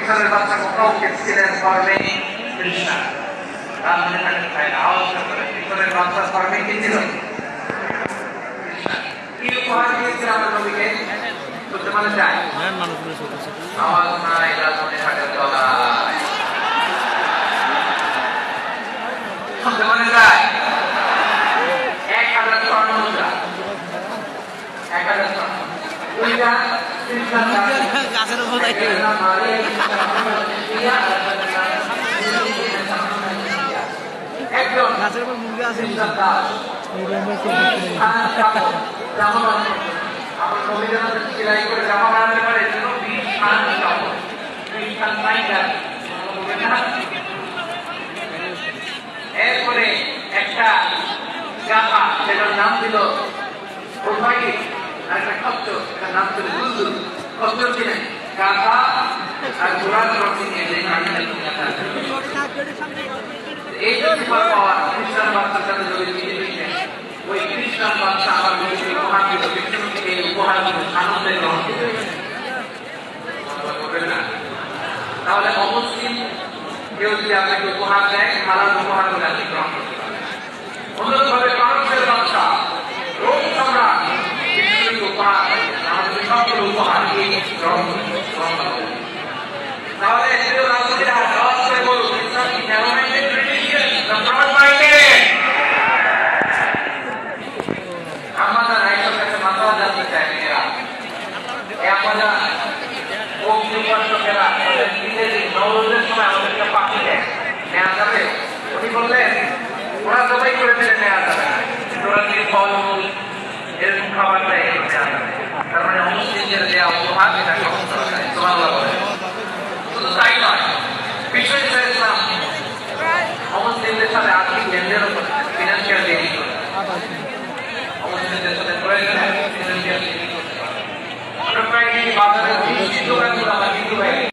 ঈশ্বরের বাচ্চা কোথাও ছিলেন ফর্মে কৃষ্ণা রাজধানী থাকতে চায় না আওয়াজ করে ঈশ্বরের বাচ্চা ফর্মে কি ছিল কি উপহার দিয়েছিল আমার নবীকে করতে মানে চায় আওয়াজ নাই রাজধানী থাকতে চলায় করতে মানে চায় 1000 স্বর্ণ মুদ্রা 1000 স্বর্ণ ওইটা গাছের উপর গাছের উপর মুরগি আছে এরপরে একটা গাধা সেটার নাম ছিল আর একটা খচ্চর এটার নাম ছিল দুলদুল খচ্চর ছিলেন গাধা আর ঘোড়ার রক্তি নিয়ে যে এই যে পাওয়া খ্রিস্টান বাচ্চার সাথে যদি মিলে ওই খ্রিস্টান বাচ্চা আমার নবীকে উপহার দিল এই উপহারগুলো আনন্দে গ্রহণ করবেন না তাহলে অমুসলিম কেউ যদি আপনাকে উপহার দেয় হালাল উপহার করে আপনি গ্রহণ করতে পারেন অনুরূপভাবে মানুষের বাচ্চা রোগ সম্রাট উপহার আমাদের সকল উপহার গ্রহণ করতে তাহলে রাজনীতিরা আওয়াজ করে বলুন আমাদের রাইসের কাছে মাথা জানতে চাই মেয়েরা আমরা উপাসকেরা নবরোজের সময় আমাদেরকে পাখি দেয় নেওয়া যাবে উনি বললেন ওরা সবাই করে ফেলে নেওয়া যাবে ওরা যদি ফলমূল এরকম খাবার দেয় নেওয়া যাবে তার মানে অমুসলিমদের দেওয়া উপহার এটা গ্রহণ করা যায় সুবহানাল্লাহ বলে শুধু তাই নয় বিশ্ব ইসলাম অমুসলিমদের সাথে আর্থিক লেনদেনও করে ফিনান্সিয়াল ডিলিং করে অমুসলিমদের সাথে প্রয়োজনে ফিনান্সিয়াল ডিলিং করতে পারে আমরা প্রায় বাজারে দোকানগুলো আমরা কিন্তু